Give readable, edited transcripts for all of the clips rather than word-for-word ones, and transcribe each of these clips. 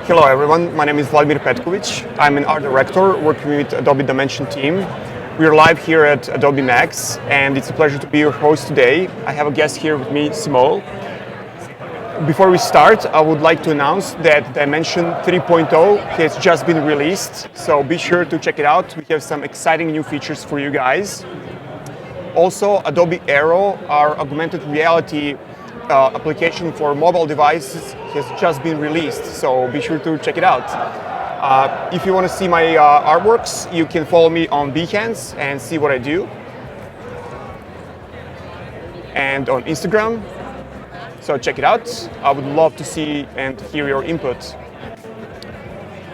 Hello everyone, my name is Petkovic. I'm an art director working with Adobe Dimension team. We're live here at Adobe MAX and it's a pleasure to be your host today. I have a guest here with me, Simoul. Before we start, I would like to announce that Dimension 3.0 has just been released, so be sure to check it out. We have some exciting new features for you guys. Also, Adobe Aero, our augmented reality application for mobile devices, has just been released, so be sure to check it out. If you want to see my artworks, you can follow me on Behance and see what I do. And on Instagram, so check it out. I would love to see and hear your input.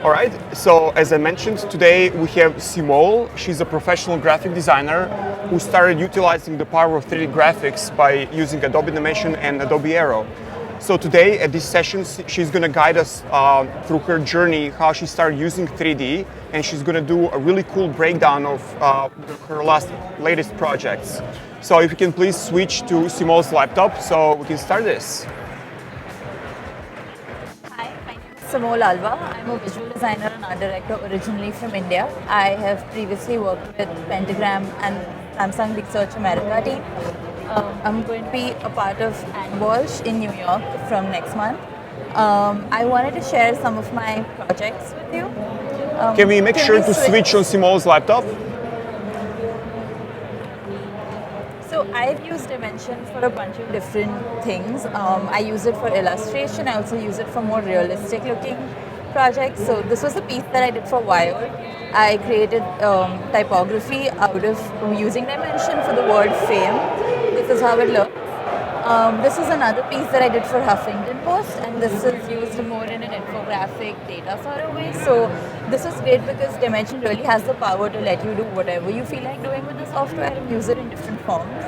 All right, so as I mentioned, today we have Simoul. She's a professional graphic designer who started utilizing the power of 3D graphics by using Adobe Dimension and Adobe Aero. So today at this session, she's going to guide us through her journey, how she started using 3D, and she's going to do a really cool breakdown of her latest projects. So if you can please switch to Simoul's laptop so we can start this. Simoul Alva. I'm a visual designer and art director originally from India. I have previously worked with Pentagram and Samsung Research America team. I'm going to be a part of Walsh in New York from next month. I wanted to share some of my projects with you. Can we make sure to switch on Simoul's laptop? So I've used Dimension for a bunch of different things. I use it for illustration. I also use it for more realistic looking projects. So this was a piece that I did for Wired. I created typography out of using Dimension for the word fame. This is how it looks. This is another piece that I did for Huffington Post, and this is used more in an infographic data sort of way. So this was great because Dimension really has the power to let you do whatever you feel like doing with the software and use it in different forms.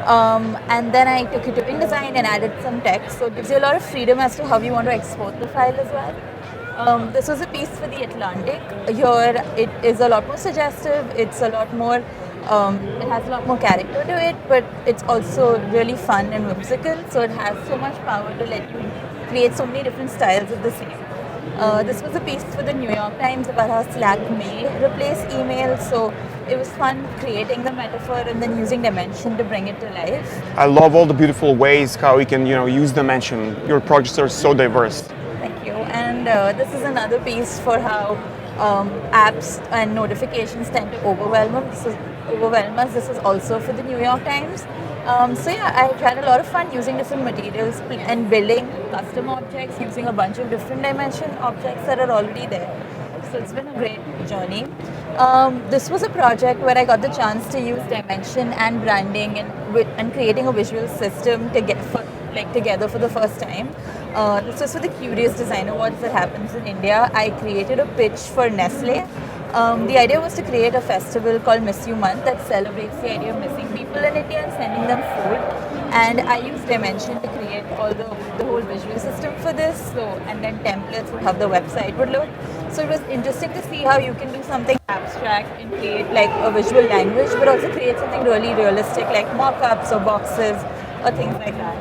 And then I took it to InDesign and added some text, so it gives you a lot of freedom as to how you want to export the file as well. This was a piece for The Atlantic. Here it is a lot more suggestive, it's a lot more it has a lot more character to it, but it's also really fun and whimsical, so it has so much power to let you create so many different styles of the same. This was a piece for the New York Times about how Slack may replace email, so it was fun creating the metaphor and then using Dimension to bring it to life. I love all the beautiful ways how we can use Dimension. Your projects are so diverse. Thank you. And this is another piece for how apps and notifications tend to overwhelm us. This is also for the New York Times. So yeah, I had a lot of fun using different materials and building custom objects using a bunch of different Dimension objects that are already there. So it's been a great journey. This was a project where I got the chance to use Dimension and branding and creating a visual system to get together for the first time. This was for the Curious Design Awards that happens in India. I created a pitch for Nestle. The idea was to create a festival called Miss You Month that celebrates the idea of missing people in India and sending them food. And I used Dimension to create all the whole visual system for this. So, and then templates for how the website would look. So it was interesting to see how you can do something abstract and create like a visual language, but also create something really realistic like mock-ups or boxes or things like that.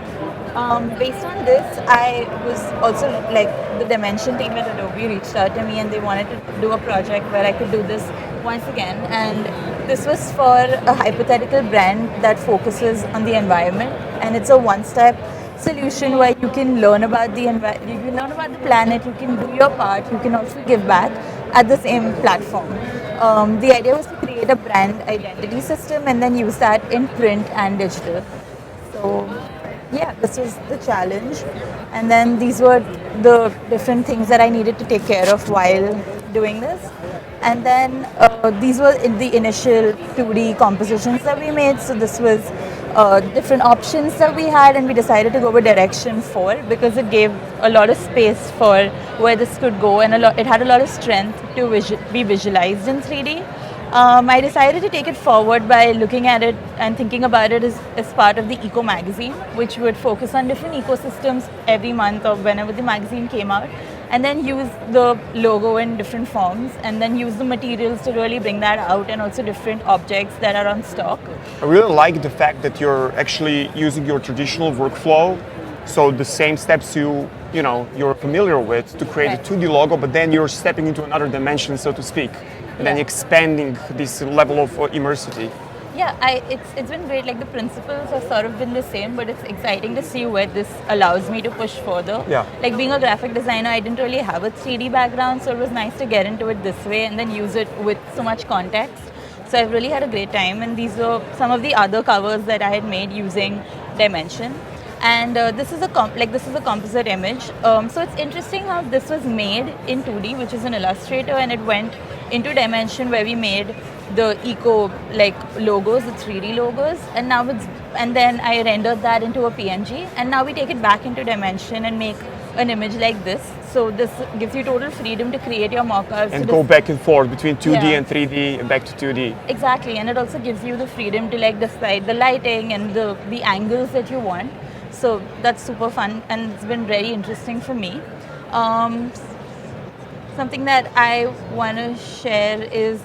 Based on this, I was also like the Dimension team at Adobe reached out to me and they wanted to do a project where I could do this once again. And this was for a hypothetical brand that focuses on the environment, and it's a one-step solution where you can learn about the planet, you can do your part, you can also give back at the same platform. The idea was to create a brand identity system and then use that in print and digital. So yeah, this was the challenge, and then these were the different things that I needed to take care of while doing this. And then these were in the initial 2D compositions that we made. So this was different options that we had, and we decided to go with direction 4 because it gave a lot of space for where this could go, and it had a lot of strength to be visualized in 3D. I decided to take it forward by looking at it and thinking about it as part of the Eco magazine, which would focus on different ecosystems every month or whenever the magazine came out, and then use the logo in different forms, and then use the materials to really bring that out, and also different objects that are on stock. I really like the fact that you're actually using your traditional workflow So the same steps you're familiar with to create Right. a 2D logo, but then you're stepping into another dimension, so to speak, and then Yeah. expanding this level of immersivity. Yeah, it's been great. Like the principles have sort of been the same, but it's exciting to see where this allows me to push further. Yeah. Like being a graphic designer, I didn't really have a 3D background, so it was nice to get into it this way and then use it with so much context. So I've really had a great time, and these were some of the other covers that I had made using Dimension. And this is a composite image. So it's interesting how this was made in 2D, which is an Illustrator, and it went into Dimension where we made the eco logos, the 3D logos, and then I rendered that into a PNG, and now we take it back into Dimension and make an image like this. So this gives you total freedom to create your mockups And go back and forth between 2D Yeah. and 3D and back to 2D. Exactly, and it also gives you the freedom to decide the lighting and the angles that you want. So that's super fun, and it's been very interesting for me. Something that I want to share is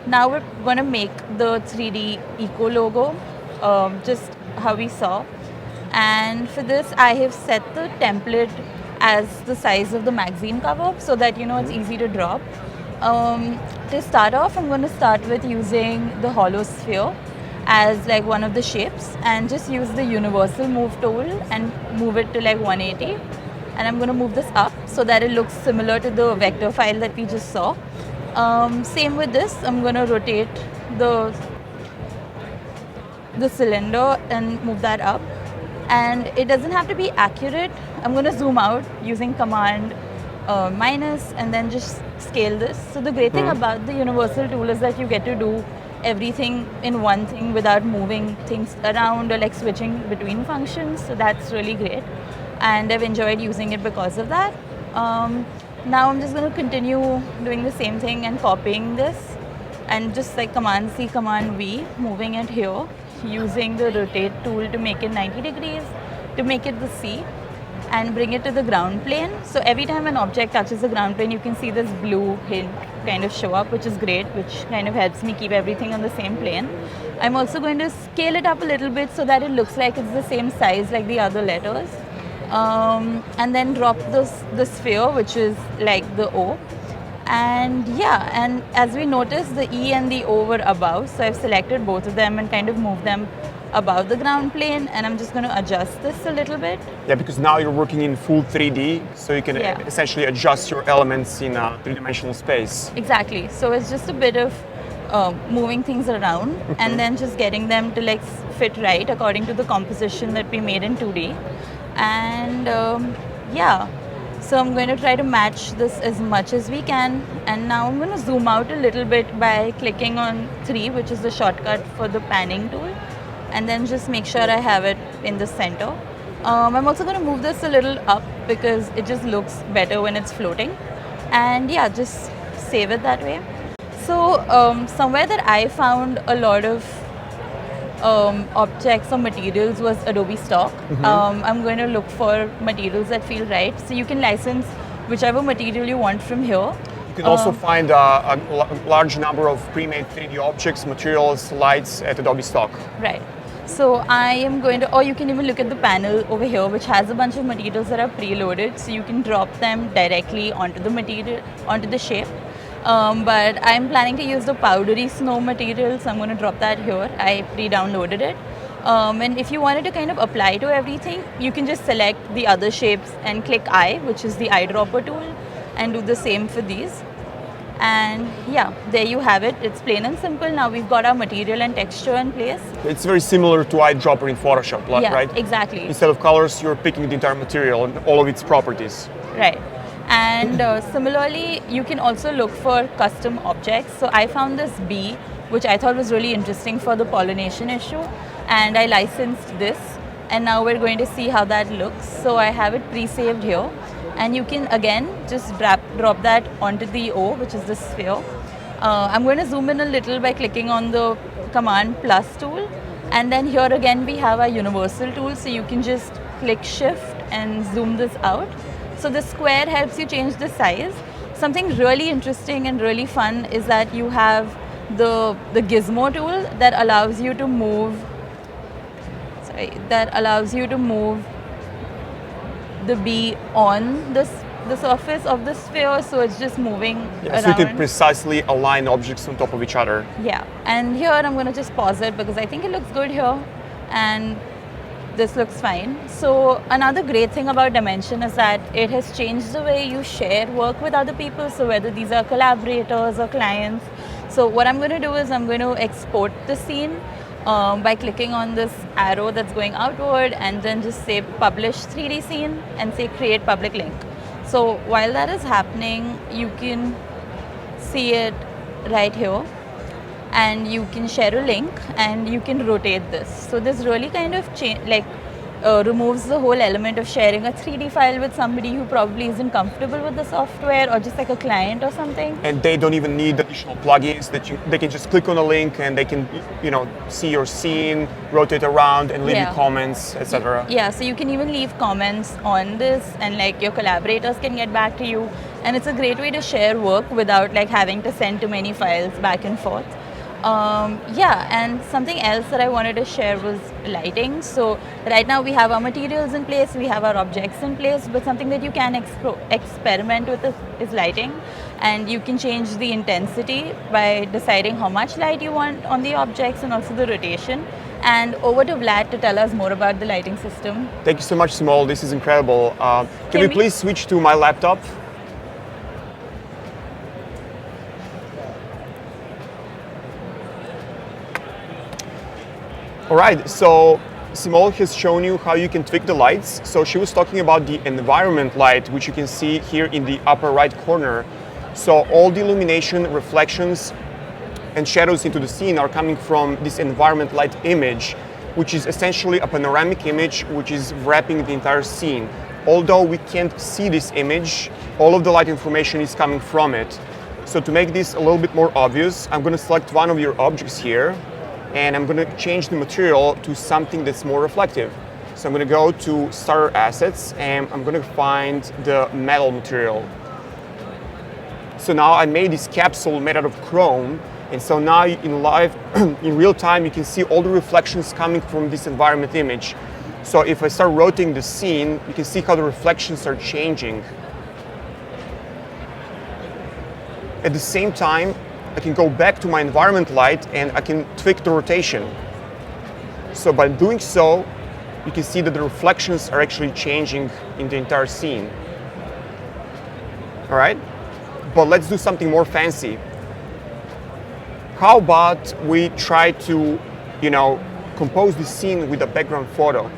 now we're going to make the 3D eco logo, just how we saw. And for this, I have set the template as the size of the magazine cover so that it's easy to drop. To start off, I'm going to start with using the hollow sphere as one of the shapes, and just use the universal move tool and move it to 180. And I'm going to move this up so that it looks similar to the vector file that we just saw. Same with this, I'm going to rotate the cylinder and move that up. And it doesn't have to be accurate. I'm going to zoom out using command minus and then just scale this. So the great thing about the universal tool is that you get to do everything in one thing without moving things around or switching between functions. So that's really great, and I've enjoyed using it because of that. Now I'm just going to continue doing the same thing and copying this, and just command C, command V, moving it here, using the rotate tool to make it 90 degrees, to make it the C, and bring it to the ground plane. So every time an object touches the ground plane, you can see this blue hint kind of show up, which is great, which kind of helps me keep everything on the same plane. I'm also going to scale it up a little bit so that it looks like it's the same size like the other letters. And then drop the sphere, which is the O. And yeah, and as we noticed, the E and the O were above, so I've selected both of them and kind of moved them above the ground plane, and I'm just going to adjust this a little bit. Yeah, because now you're working in full 3D, so you can essentially adjust your elements in a three-dimensional space. Exactly. So it's just a bit of moving things around and then just getting them to fit right according to the composition that we made in 2D. And yeah, so I'm going to try to match this as much as we can. And now I'm going to zoom out a little bit by clicking on 3, which is the shortcut for the panning tool, and then just make sure I have it in the center. I'm also going to move this a little up because it just looks better when it's floating. And yeah, just save it that way. So somewhere that I found a lot of objects or materials was Adobe Stock. I'm going to look for materials that feel right. So you can license whichever material you want from here. You can also find a large number of pre-made 3D objects, materials, lights at Adobe Stock. Right. So I am going to, or you can even look at the panel over here, which has a bunch of materials that are preloaded. So you can drop them directly onto the material, onto the shape. But I'm planning to use the powdery snow material, so I'm going to drop that here. I pre-downloaded it. And if you wanted to kind of apply to everything, you can just select the other shapes and click I, which is the eyedropper tool, and do the same for these. And yeah, there you have it. It's plain and simple. Now we've got our material and texture in place. It's very similar to eyedropper in Photoshop, Yeah, right? exactly. Instead of colors, you're picking the entire material and all of its properties. Right. And similarly, you can also look for custom objects. So I found this bee, which I thought was really interesting for the pollination issue. And I licensed this. And now we're going to see how that looks. So I have it pre-saved here. And you can, again, just drop that onto the O, which is the sphere. I'm going to zoom in a little by clicking on the command plus tool. And then here again, we have our universal tool. So you can just click shift and zoom this out. So the square helps you change the size. Something really interesting and really fun is that you have the gizmo tool that allows you to move, the bee on the surface of the sphere, so it's just moving Yeah, so around. you can precisely align objects on top of each other. Yeah, and here I'm going to just pause it because I think it looks good here, and this looks fine. So another great thing about Dimension is that it has changed the way you share work with other people, so whether these are collaborators or clients. So what I'm going to do is I'm going to export the scene by clicking on this arrow that's going outward, and then just say publish 3D scene and say create public link. So while that is happening, you can see it right here, and you can share a link and you can rotate this. So this really kind of removes the whole element of sharing a 3D file with somebody who probably isn't comfortable with the software, or just like a client or something. And they don't even need additional plugins. They can just click on a link and they can see your scene, rotate around, and leave you comments, etc. Yeah, so you can even leave comments on this, and like your collaborators can get back to you. And it's a great way to share work without like having to send too many files back and forth. And something else that I wanted to share was lighting. So right now we have our materials in place, we have our objects in place, but something that you can experiment with is lighting. And you can change the intensity by deciding how much light you want on the objects, and also the rotation. And over to Vlad to tell us more about the lighting system. Thank you so much, Simoul. This is incredible. Can we please switch to my laptop? All right, so Simoul has shown you how you can tweak the lights. So she was talking about the environment light, which you can see here in the upper right corner. So all the illumination, reflections, and shadows into the scene are coming from this environment light image, which is essentially a panoramic image which is wrapping the entire scene. Although we can't see this image, all of the light information is coming from it. So to make this a little bit more obvious, I'm going to select one of your objects here, and I'm going to change the material to something that's more reflective. So I'm going to go to Starter Assets, and I'm going to find the metal material. So now I made this capsule made out of chrome, and so now in real time, you can see all the reflections coming from this environment image. So if I start rotating the scene, you can see how the reflections are changing. At the same time, I can go back to my environment light and I can tweak the rotation. So by doing so, you can see that the reflections are actually changing in the entire scene. All right, but let's do something more fancy. How about we try to, compose this scene with a background photo?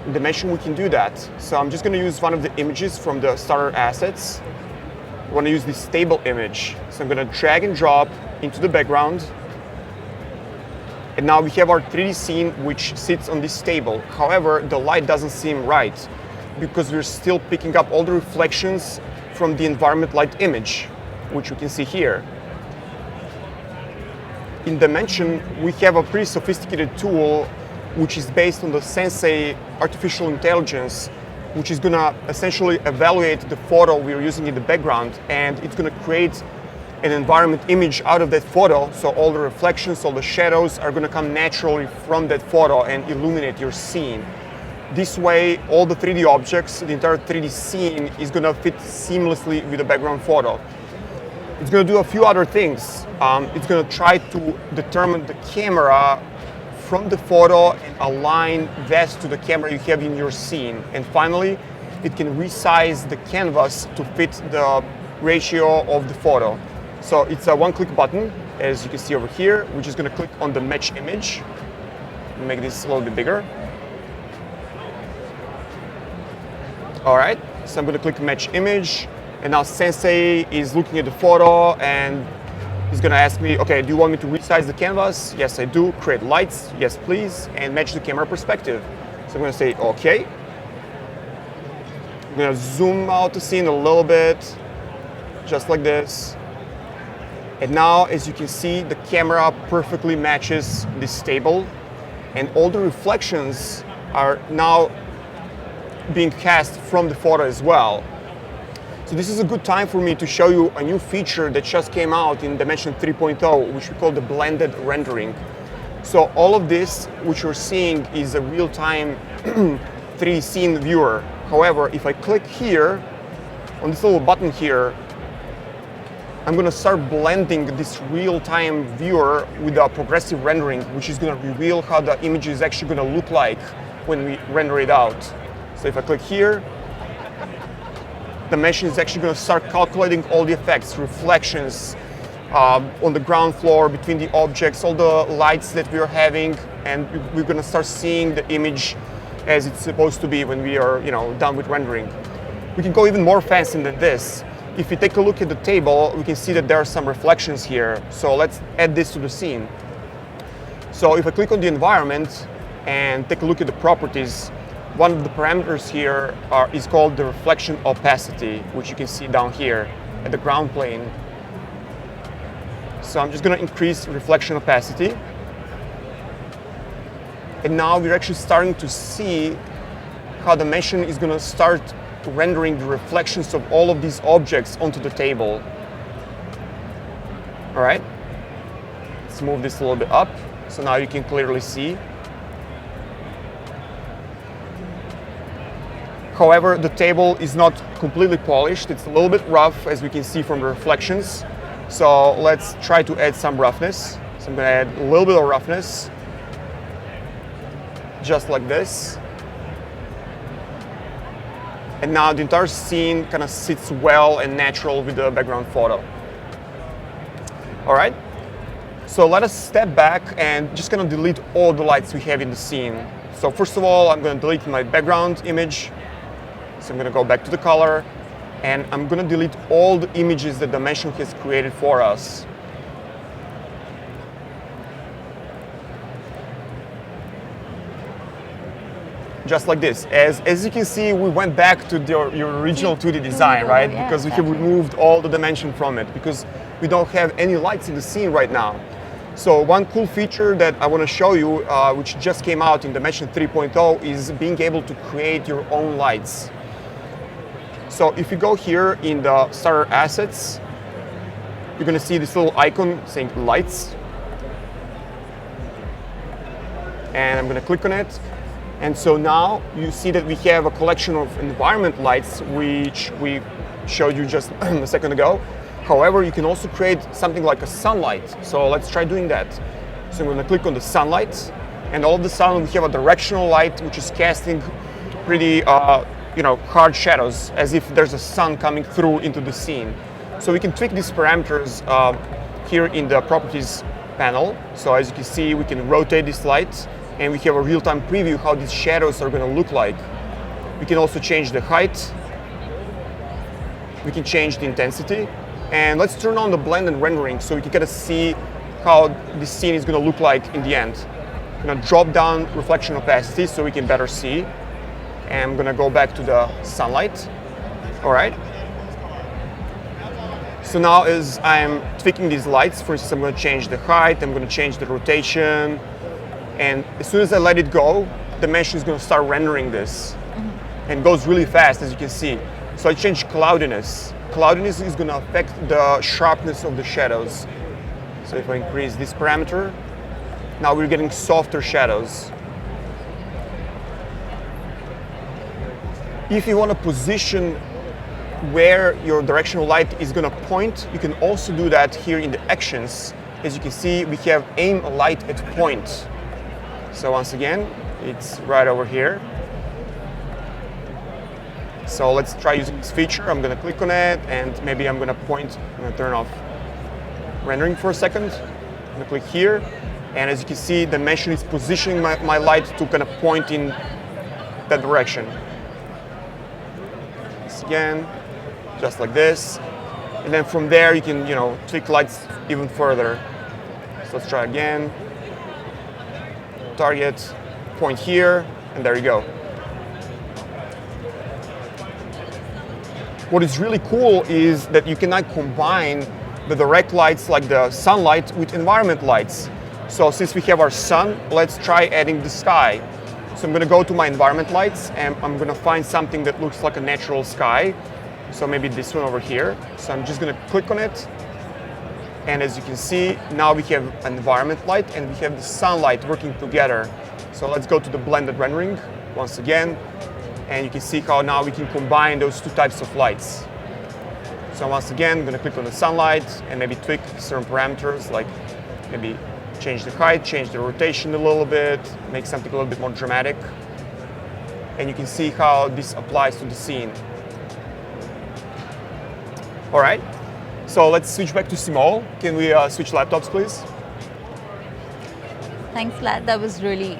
In Dimension, we can do that. So I'm just going to use one of the images from the Starter Assets. I want to use this stable image. So I'm going to drag and drop into the background. And now we have our 3D scene which sits on this table. However, the light doesn't seem right because we're still picking up all the reflections from the environment light image, which you can see here. In Dimension, we have a pretty sophisticated tool which is based on the Sensei artificial intelligence, which is going to essentially evaluate the photo we're using in the background, and it's going to create an environment image out of that photo, so all the reflections, all the shadows are going to come naturally from that photo and illuminate your scene. This way, all the 3D objects, the entire 3D scene is going to fit seamlessly with the background photo. It's going to do a few other things. It's going to try to determine the camera from the photo and align that to the camera you have in your scene. And finally, it can resize the canvas to fit the ratio of the photo. So it's a one-click button, as you can see over here, which is going to click on the match image. Make this a little bit bigger. All right, so I'm going to click match image, and now Sensei is looking at the photo and he's going to ask me, okay, do you want me to resize the canvas? Yes, I do. Create lights? Yes, please. And match the camera perspective. So I'm going to say, okay. I'm going to zoom out the scene a little bit, just like this. And now, as you can see, the camera perfectly matches this table, and all the reflections are now being cast from the photo as well. So this is a good time for me to show you a new feature that just came out in Dimension 3.0, which we call the blended rendering. So all of this, which you're seeing, is a real-time 3D scene viewer. However, if I click here, on this little button here, I'm going to start blending this real-time viewer with a progressive rendering, which is going to reveal how the image is actually going to look like when we render it out. So if I click here, the machine is actually going to start calculating all the effects, reflections on the ground floor, between the objects, all the lights that we are having, and we're going to start seeing the image as it's supposed to be when we are, done with rendering. We can go even more fancy than this. If we take a look at the table, we can see that there are some reflections here. So let's add this to the scene. So if I click on the environment and take a look at the properties, one of the parameters here is called the reflection opacity, which you can see down here at the ground plane. So I'm just going to increase reflection opacity. And now we're actually starting to see how the machine is going to start rendering the reflections of all of these objects onto the table. All right, let's move this a little bit up so now you can clearly see. However, the table is not completely polished. It's a little bit rough, as we can see from the reflections. So let's try to add some roughness. So I'm going to add a little bit of roughness, just like this. And now the entire scene kind of sits well and natural with the background photo. All right, so let us step back and just kind of delete all the lights we have in the scene. So first of all, I'm going to delete my background image. So I'm going to go back to the color, and I'm going to delete all the images that the machine has created for us. Just like this. As you can see, we went back to your original 2D design, right? Yeah, because we have removed all the dimension from it, because we don't have any lights in the scene right now. So one cool feature that I want to show you, which just came out in Dimension 3.0, is being able to create your own lights. So if you go here in the starter assets, you're going to see this little icon saying lights. And I'm going to click on it. And so now you see that we have a collection of environment lights, which we showed you just a second ago. However, you can also create something like a sunlight. So let's try doing that. So I'm going to click on the sunlight, and all of a sudden we have a directional light which is casting pretty hard shadows, as if there's a sun coming through into the scene. So we can tweak these parameters here in the properties panel. So as you can see, we can rotate this light, and we have a real-time preview how these shadows are going to look like. We can also change the height. We can change the intensity. And let's turn on the blend and rendering so we can kind of see how this scene is going to look like in the end. I'm going to drop down reflection opacity so we can better see. And I'm going to go back to the sunlight. All right. So now as I'm tweaking these lights, for instance, I'm going to change the height, I'm going to change the rotation. And as soon as I let it go, the machine is going to start rendering this. And it goes really fast, as you can see. So I changed cloudiness. Cloudiness is going to affect the sharpness of the shadows. So if I increase this parameter, now we're getting softer shadows. If you want to position where your directional light is going to point, you can also do that here in the actions. As you can see, we have aim light at point. So once again, it's right over here. So let's try using this feature. I'm going to click on it, and maybe I'm going to point. I'm going to turn off rendering for a second. I'm going to click here, and as you can see, the machine is positioning my light to kind of point in that direction. This again, just like this, and then from there you can tweak lights even further. So let's try again. Target, point here, and there you go. What is really cool is that you can now combine the direct lights like the sunlight with environment lights. So since we have our sun, let's try adding the sky. So I'm going to go to my environment lights, and I'm going to find something that looks like a natural sky. So maybe this one over here. So I'm just going to click on it. And as you can see, now we have an environment light and we have the sunlight working together. So let's go to the blended rendering once again. And you can see how now we can combine those two types of lights. So once again, I'm going to click on the sunlight and maybe tweak certain parameters, like maybe change the height, change the rotation a little bit, make something a little bit more dramatic. And you can see how this applies to the scene. All right, so let's switch back to Simoul. Can we switch laptops, please? Thanks, Vlad. That was really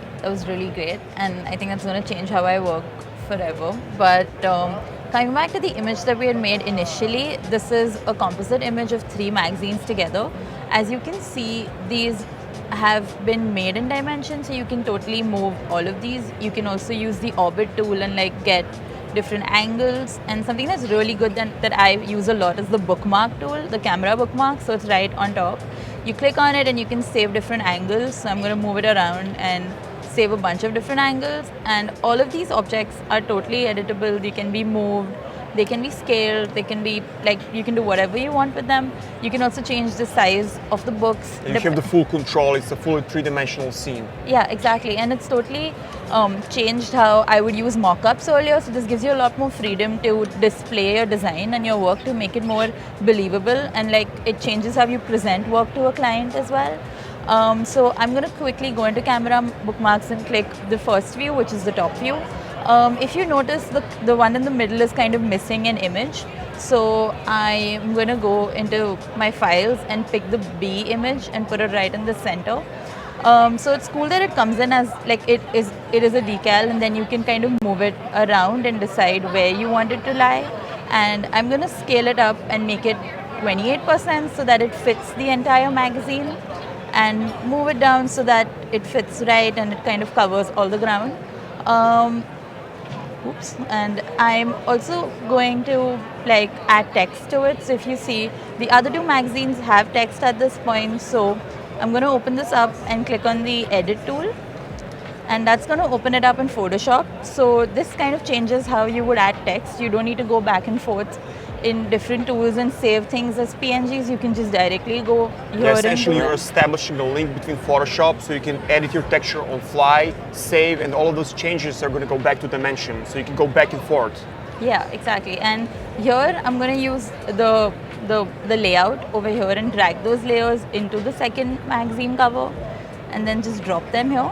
great, and I think that's going to change how I work forever. But coming back to the image that we had made initially, this is a composite image of 3 magazines together. As you can see, these have been made in dimension, so you can totally move all of these. You can also use the orbit tool and like get different angles, and something that's really good that I use a lot is the bookmark tool, the camera bookmark, so it's right on top. You click on it and you can save different angles, so I'm going to move it around and save a bunch of different angles, and all of these objects are totally editable. They can be moved, they can be scaled, they can be like, you can do whatever you want with them. You can also change the size of the books. You have the full control. It's a full 3-dimensional scene. Yeah, exactly, and it's totally changed how I would use mock-ups earlier, so this gives you a lot more freedom to display your design and your work to make it more believable, and like it changes how you present work to a client as well. So I'm going to quickly go into camera bookmarks and click the first view, which is the top view. If you notice, the one in the middle is kind of missing an image. So I'm going to go into my files and pick the B image and put it right in the center. So it's cool that it comes in as like it is a decal, and then you can kind of move it around and decide where you want it to lie. And I'm going to scale it up and make it 28% so that it fits the entire magazine, and move it down so that it fits right and it kind of covers all the ground. And I'm also going to like add text to it. So if you see, the other 2 magazines have text at this point, so I'm going to open this up and click on the edit tool, and that's going to open it up in Photoshop. So this kind of changes how you would add text. You don't need to go back and forth in different tools and save things as PNGs. You can just directly go here. Yeah, essentially you're establishing a link between Photoshop, so you can edit your texture on fly, save, and all of those changes are going to go back to dimension, so you can go back and forth. Yeah, exactly. And here I'm going to use the layout over here and drag those layers into the second magazine cover, and then just drop them here,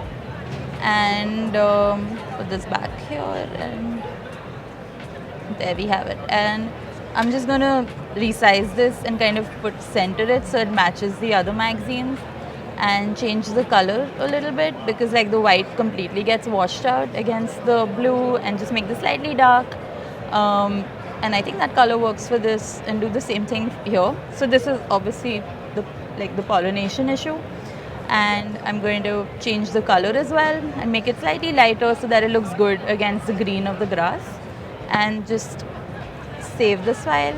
and put this back here, and there we have it. And I'm just going to resize this and kind of center it so it matches the other magazines, and change the color a little bit, because like the white completely gets washed out against the blue, and just make this slightly dark. And I think that color works for this, and do the same thing here. So this is obviously the pollination issue, and I'm going to change the color as well and make it slightly lighter so that it looks good against the green of the grass, and just save this file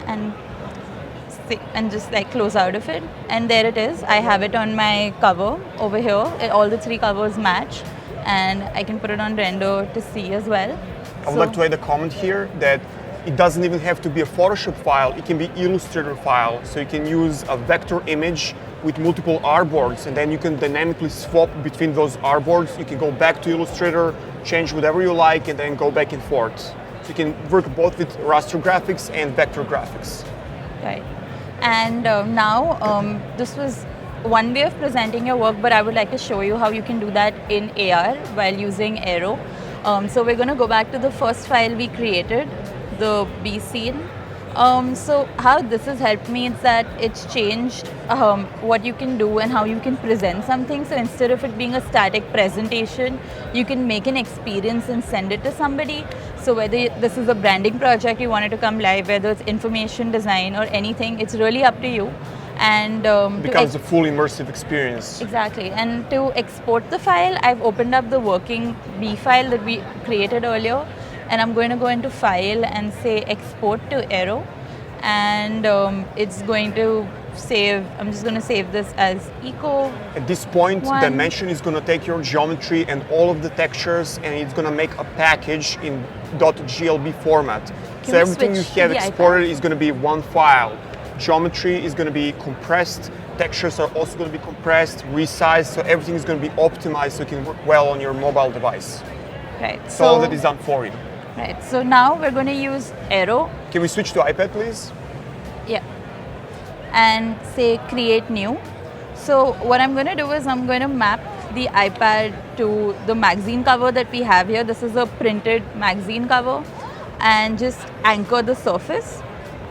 and just like close out of it, and there it is. I have it on my cover over here. All the 3 covers match, and I can put it on render to see as well. I would like to add a comment here that it doesn't even have to be a Photoshop file. It can be Illustrator file, so you can use a vector image with multiple artboards, and then you can dynamically swap between those artboards. You can go back to Illustrator, change whatever you like, and then go back and forth. You can work both with raster graphics and vector graphics. Right. And now this was one way of presenting your work, but I would like to show you how you can do that in AR while using Aero. So we're going to go back to the first file we created, the B scene. So how this has helped me is that it's changed what you can do and how you can present something. So instead of it being a static presentation, you can make an experience and send it to somebody. So whether this is a branding project you wanted to come live, whether it's information design or anything, it's really up to you. And it becomes a full immersive experience. Exactly. And to export the file, I've opened up the working B file that we created earlier, and I'm going to go into File and say Export to Aero, and it's going to save. I'm just going to save this as Eco. At this point, Dimension is going to take your geometry and all of the textures, and it's going to make a package in .glb format. So everything you have exported is going to be one file. Geometry is going to be compressed, textures are also going to be compressed, resized, so everything is going to be optimized so it can work well on your mobile device. Right. So all that is done for you. Right. So now we're going to use arrow. Can we switch to iPad, please? Yeah. And say create new. So what I'm going to do is I'm going to map the iPad to the magazine cover that we have here. This is a printed magazine cover, and just anchor the surface.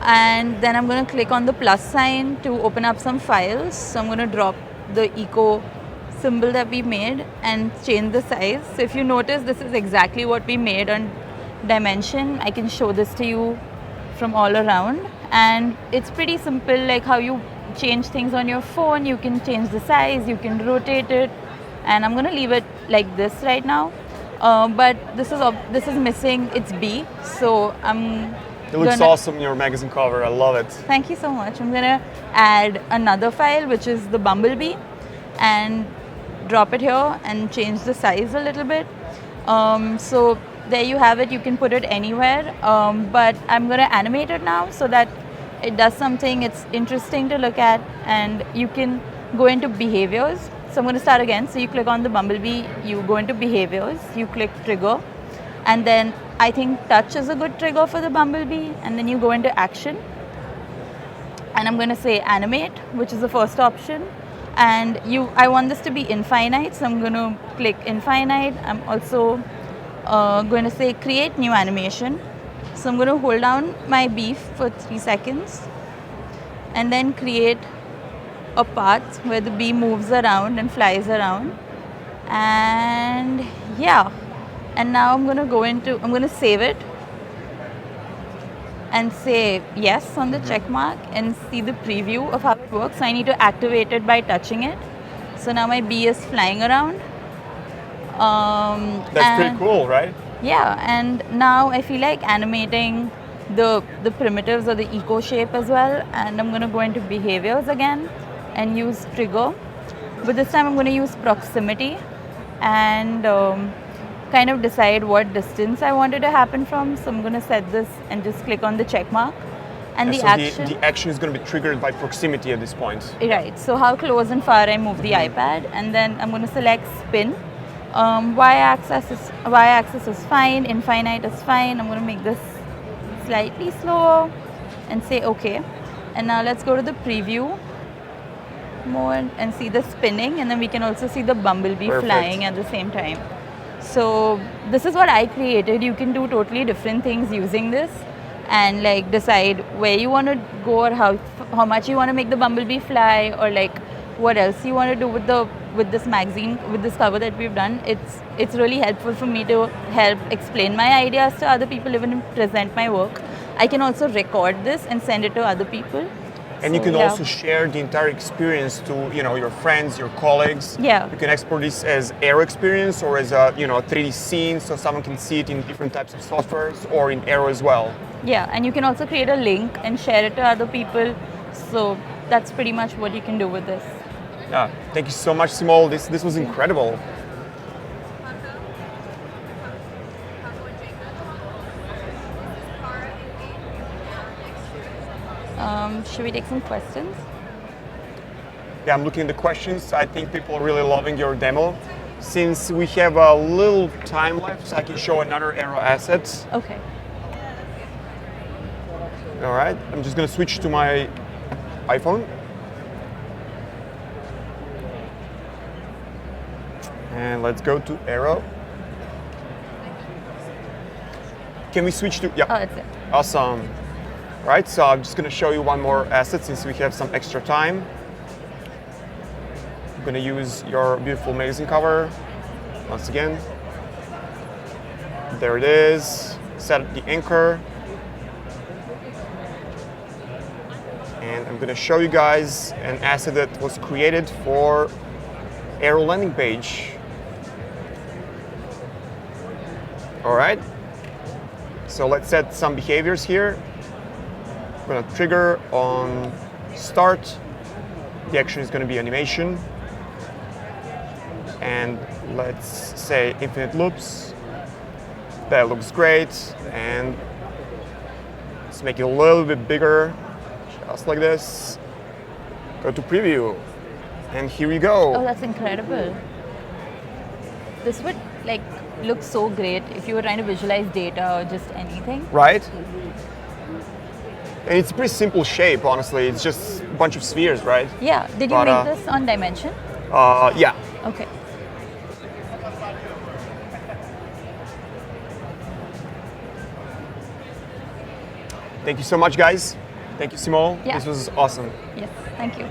And then I'm going to click on the plus sign to open up some files. So I'm going to drop the eco symbol that we made and change the size. So if you notice, this is exactly what we made on dimension. I can show this to you from all around, and it's pretty simple, like how you change things on your phone. You can change the size, you can rotate it, and I'm going to leave it like this right now. But this is missing its B, so It looks awesome in your magazine cover. I love it. Thank you so much. I'm gonna add another file, which is the bumblebee, and drop it here and change the size a little bit. So there you have it. You can put it anywhere, but I'm gonna animate it now so that it does something. It's interesting to look at, and you can go into behaviors. So I'm gonna start again. So you click on the bumblebee, you go into behaviors, you click trigger, and then I think touch is a good trigger for the bumblebee, and then you go into action, and I'm going to say animate, which is the first option, and I want this to be infinite, so I'm going to click infinite. I'm also going to say create new animation, so I'm going to hold down my B for 3 seconds and then create a path where the bee moves around and flies around, and yeah. And now I'm going to save it and say yes on the check mark and see the preview of how it works. So I need to activate it by touching it. So now my bee is flying around. That's pretty cool, right? Yeah, and now I feel like animating the primitives or the eco shape as well. And I'm going to go into behaviors again and use trigger. But this time I'm going to use proximity and kind of decide what distance I want it to happen from. So I'm going to set this and just click on the check mark. And the action is going to be triggered by proximity at this point. Right. So how close and far I move the iPad, and then I'm going to select spin. Y-axis is fine. Infinite is fine. I'm going to make this slightly slower and say OK. And now let's go to the preview mode and see the spinning, and then we can also see the bumblebee flying at the same time. So this is what I created. You can do totally different things using this, and like decide where you want to go, or how much you want to make the bumblebee fly, or like what else you want to do with this magazine, with this cover that we've done. It's really helpful for me to help explain my ideas to other people, even present my work. I can also record this and send it to other people. And you can also share the entire experience to your friends, your colleagues. Yeah. You can export this as Aero experience or as a 3D scene, so someone can see it in different types of softwares or in Aero as well. Yeah, and you can also create a link and share it to other people. So that's pretty much what you can do with this. Yeah. Thank you so much, Simoul. This was incredible. Should we take some questions? Yeah, I'm looking at the questions. I think people are really loving your demo. Since we have a little time left, I can show another Aero asset. Okay. All right, I'm just going to switch to my iPhone. And let's go to Aero. Can we switch to, Oh, that's it. Awesome. Right, so I'm just going to show you one more asset since we have some extra time. I'm going to use your beautiful magazine cover once again. There it is. Set the anchor. And I'm going to show you guys an asset that was created for Aero landing page. All right. So let's set some behaviors here. I'm going to trigger on start. The action is going to be animation. And let's say infinite loops. That looks great. And let's make it a little bit bigger, just like this. Go to preview. And here we go. Oh, that's incredible. This would looks so great if you were trying to visualize data or just anything. Right? And it's a pretty simple shape, honestly. It's just a bunch of spheres, right? Yeah. Did you But, make this on Dimension? Yeah. Okay. Thank you so much, guys. Thank you, Simoul. Yeah. This was awesome. Yes. Thank you.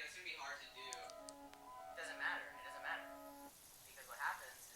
It's gonna be hard to do. It doesn't matter. It doesn't matter because what happens is